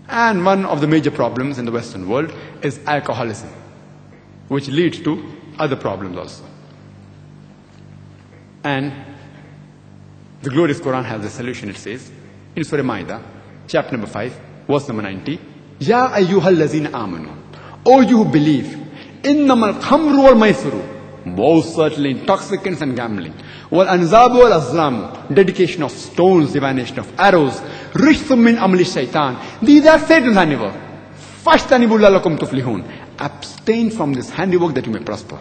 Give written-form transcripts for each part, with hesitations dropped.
And one of the major problems in the Western world is alcoholism, which leads to other problems also. And the glorious Quran has a solution. It says in Surah Ma'idah, chapter number 5, verse number 90, Ya ayyuhal lazina amanu, O you who believe, innamal khamru wal maisiru, most certainly intoxicants and gambling, wal anzabu wal azlamu, dedication of stones, divination of arrows, rishthum min amali shaitan, these are Satan's handiwork. Fashtanibu lalakum tuflihun, abstain from this handiwork that you may prosper.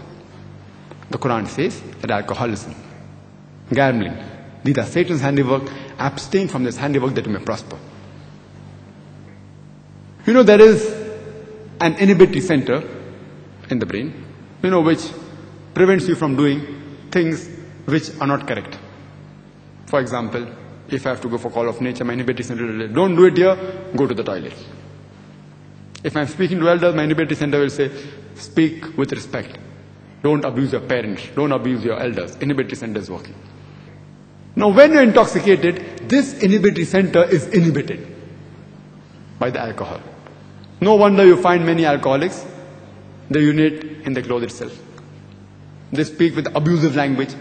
The Quran says that alcoholism, gambling, these are Satan's handiwork. Abstain from this handiwork that you may prosper. You know, there is an inhibitory center in the brain, which prevents you from doing things which are not correct. For example, if I have to go for call of nature, my inhibitory center will say, don't do it here, go to the toilet. If I'm speaking to elders, my inhibitory center will say, speak with respect. Don't abuse your parents. Don't abuse your elders. Inhibitory center is working. Now, when you're intoxicated, this inhibitory center is inhibited by the alcohol. No wonder you find many alcoholics, they urinate in the clothes itself. They speak with abusive language.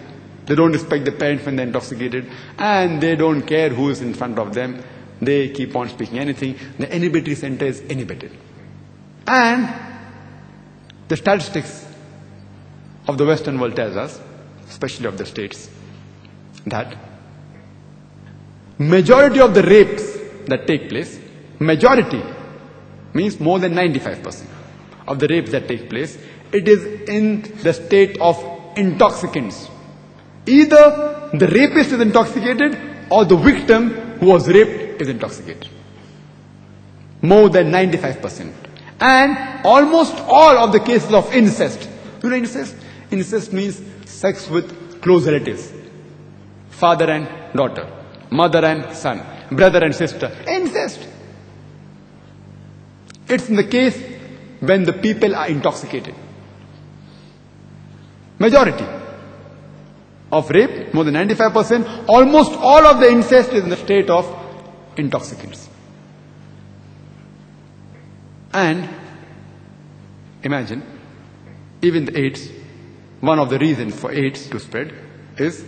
They don't respect their parents when they're intoxicated. And they don't care who is in front of them. They keep on speaking anything. The inhibitory center is inhibited. And the statistics of the Western world tells us, especially of the States, that majority of the rapes that take place, majority means more than 95% of the rapes that take place, it is in the state of intoxicants. Either the rapist is intoxicated or the victim who was raped is intoxicated. More than 95%. And almost all of the cases of incest. You know incest? Incest means sex with close relatives. Father and daughter, mother and son, brother and sister. Incest. It's in the case when the people are intoxicated. Majority of rape, more than 95%, almost all of the incest is in the state of intoxicants. And imagine, even the AIDS, one of the reasons for AIDS to spread is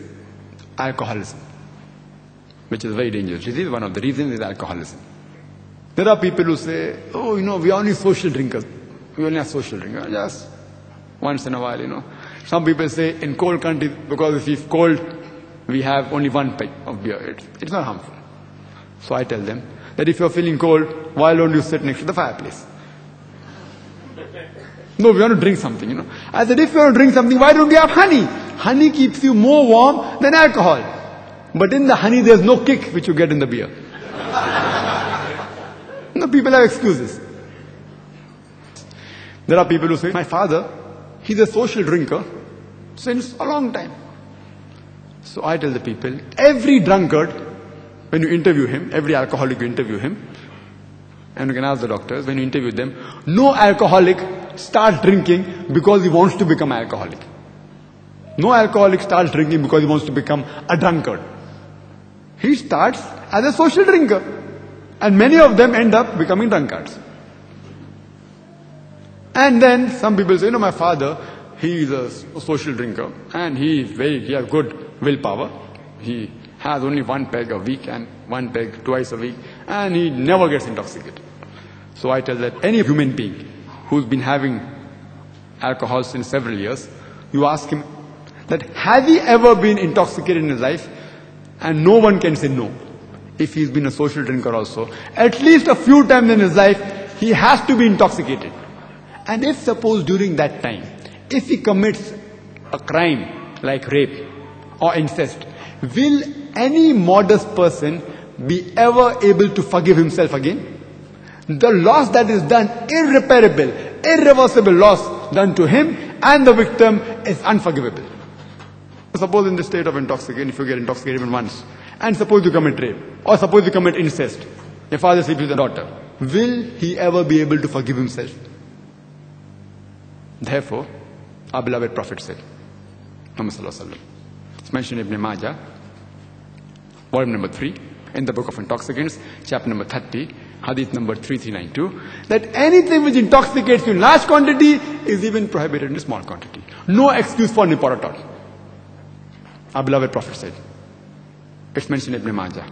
alcoholism, which is a very dangerous disease. One of the reasons is alcoholism. There are people who say, oh, we are only social drinkers. We only are social drinkers. Just once in a while, Some people say in cold countries, because if it's cold, we have only one peg of beer. It's not harmful. So I tell them that if you're feeling cold, why don't you sit next to the fireplace? No, we want to drink something, I said, if you want to drink something, why don't you have honey? Honey keeps you more warm than alcohol. But in the honey, there's no kick which you get in the beer. People have excuses. There are people who say, my father, he's a social drinker since a long time. So I tell the people, every drunkard, when you interview him, every alcoholic you interview him, and you can ask the doctors, when you interview them, no alcoholic starts drinking because he wants to become an alcoholic. No alcoholic starts drinking because he wants to become a drunkard. He starts as a social drinker. And many of them end up becoming drunkards. And then some people say, my father, he is a social drinker and he has good willpower. He has only one peg a week and one peg twice a week and he never gets intoxicated. So I tell that any human being who's been having alcohol since several years, you ask him that has he ever been intoxicated in his life? And no one can say no. If he's been a social drinker also, at least a few times in his life, he has to be intoxicated. And if suppose during that time, if he commits a crime like rape or incest, will any modest person be ever able to forgive himself again? The loss that is done, irreparable, irreversible loss done to him and the victim is unforgivable. Suppose in the state of intoxication, if you get intoxicated even once, and suppose you commit rape, or suppose you commit incest, your father sleeps with a daughter, will he ever be able to forgive himself? Therefore, our beloved Prophet said, Muhammad Sallallahu Alaihi Wasallam, it's mentioned in Ibn Majah, volume number 3, in the book of intoxicants, chapter number 30, hadith number 3392, that anything which intoxicates you in large quantity is even prohibited in small quantity. No excuse for nipor at all. Our beloved Prophet said. It's mentioned in Ibn Majah,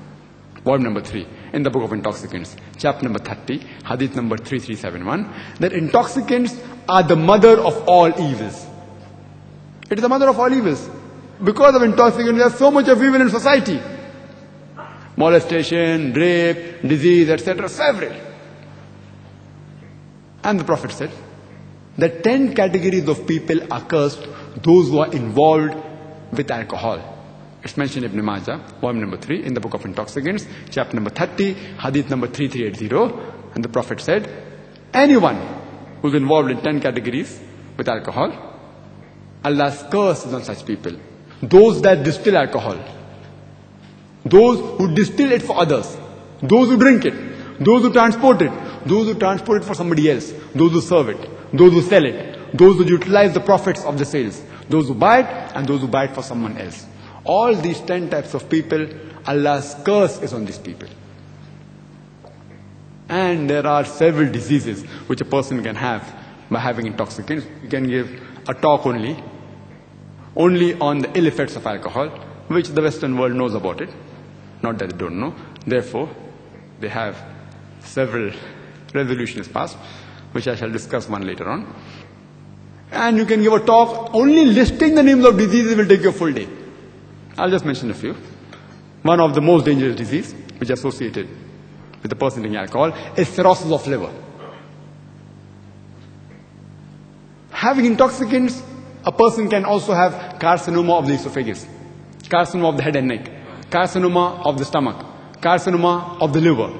volume number 3, in the book of intoxicants, chapter number 30, hadith number 3371, that intoxicants are the mother of all evils. It is the mother of all evils. Because of intoxicants, there is so much of evil in society. Molestation, rape, disease, etc., several. And the Prophet said that 10 categories of people are cursed, those who are involved with alcohol. It's mentioned in Ibn Majah, volume number 3, in the book of intoxicants, chapter number 30, hadith number 3380. And the Prophet said, anyone who's involved in 10 categories with alcohol, Allah's curse is on such people. Those that distill alcohol, those who distill it for others, those who drink it, those who transport it, those who transport it for somebody else, those who serve it, those who sell it, those who utilize the profits of the sales, those who buy it and those who buy it for someone else. All these 10 types of people, Allah's curse is on these people. And there are several diseases which a person can have by having intoxicants. You can give a talk only on the ill effects of alcohol, which the Western world knows about it. Not that they don't know. Therefore, they have several resolutions passed, which I shall discuss one later on. And you can give a talk, only listing the names of diseases will take you a full day. I'll just mention a few. One of the most dangerous diseases, which is associated with the person drinking alcohol, is cirrhosis of liver. Having intoxicants, a person can also have carcinoma of the esophagus, carcinoma of the head and neck, carcinoma of the stomach, carcinoma of the liver.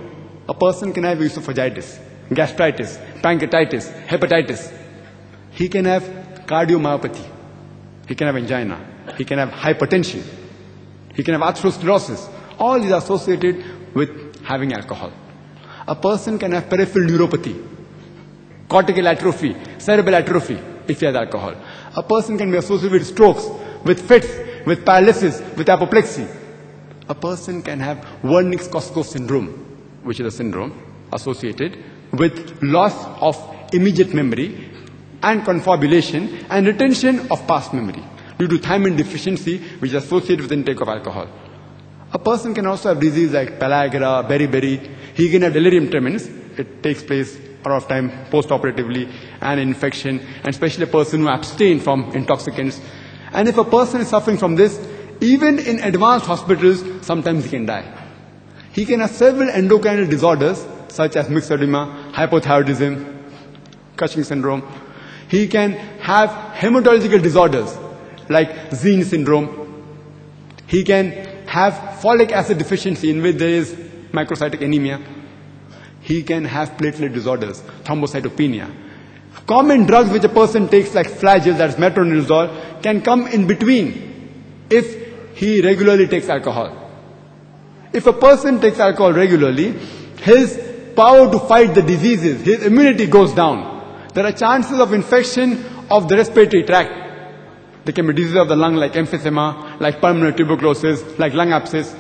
A person can have esophagitis, gastritis, pancreatitis, hepatitis. He can have cardiomyopathy. He can have angina. He can have hypertension. He can have atherosclerosis. All these are associated with having alcohol. A person can have peripheral neuropathy, cortical atrophy, cerebral atrophy if he has alcohol. A person can be associated with strokes, with fits, with paralysis, with apoplexy. A person can have Wernicke-Korsakoff syndrome, which is a syndrome associated with loss of immediate memory and confabulation and retention of past memory due to thiamine deficiency, which is associated with intake of alcohol. A person can also have disease like pellagra, beriberi. He can have delirium tremens. It takes place a lot of time post-operatively, and infection, and especially a person who abstains from intoxicants. And if a person is suffering from this, even in advanced hospitals, sometimes he can die. He can have several endocrine disorders, such as myxedema, hypothyroidism, Cushing syndrome. He can have hematological disorders, like Zine syndrome. He can have folic acid deficiency, in which there is microcytic anemia. He can have platelet disorders, thrombocytopenia. Common drugs which a person takes, like flagyl, that's metronidazole, can come in between if he regularly takes alcohol. If a person takes alcohol regularly, his power to fight the diseases, his immunity goes down. There are chances of infection of the respiratory tract. There can be diseases of the lung like emphysema, like pulmonary tuberculosis, like lung abscess.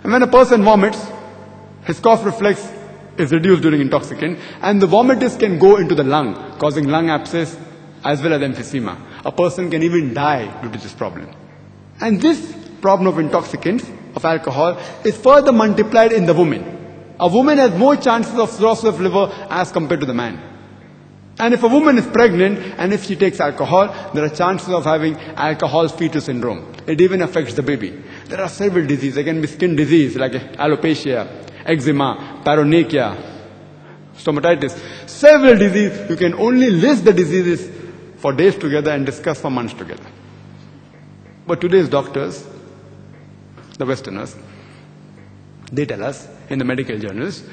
And when a person vomits, his cough reflex is reduced during intoxicant, and the vomitus can go into the lung, causing lung abscess as well as emphysema. A person can even die due to this problem. And this problem of intoxicants, of alcohol, is further multiplied in the woman. A woman has more chances of cirrhosis of liver as compared to the man. And if a woman is pregnant and if she takes alcohol, there are chances of having alcohol-fetal syndrome. It even affects the baby. There are several diseases. There can be skin disease like alopecia, eczema, paronychia, stomatitis. Several diseases. You can only list the diseases for days together and discuss for months together. But today's doctors, the Westerners, they tell us in the medical journals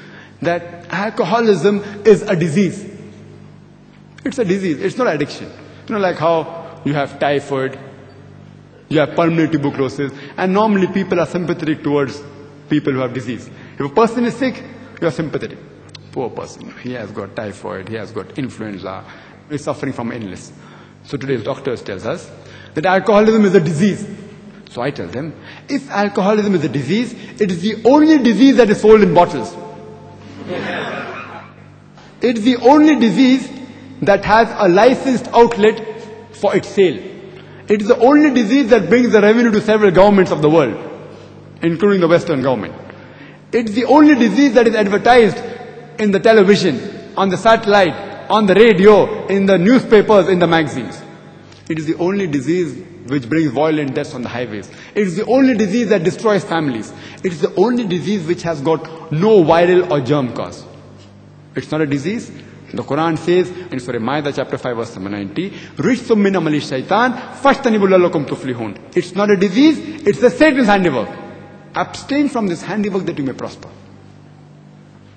that alcoholism is a disease. It's a disease. It's not addiction. You know, like how you have typhoid, you have pulmonary tuberculosis, and normally people are sympathetic towards people who have disease. If a person is sick, you are sympathetic. Poor person. He has got typhoid, he has got influenza, he's suffering from illness. So today's doctors tell us that alcoholism is a disease. So I tell them, if alcoholism is a disease, it is the only disease that is sold in bottles. It's the only disease that has a licensed outlet for its sale. It's the only disease that brings the revenue to several governments of the world, including the Western government. It's the only disease that is advertised in the television, on the satellite, on the radio, in the newspapers, in the magazines. It is the only disease which brings violent deaths on the highways. It is the only disease that destroys families. It is the only disease which has got no viral or germ cause. It's not a disease. The Quran says in Surah Ma'idah chapter 5 verse number 90, "Rijsum min amali shaitan, fajtanibu la'allakum tuflihun." It's not a disease, it's the Satan's handiwork. Abstain from this handiwork that you may prosper.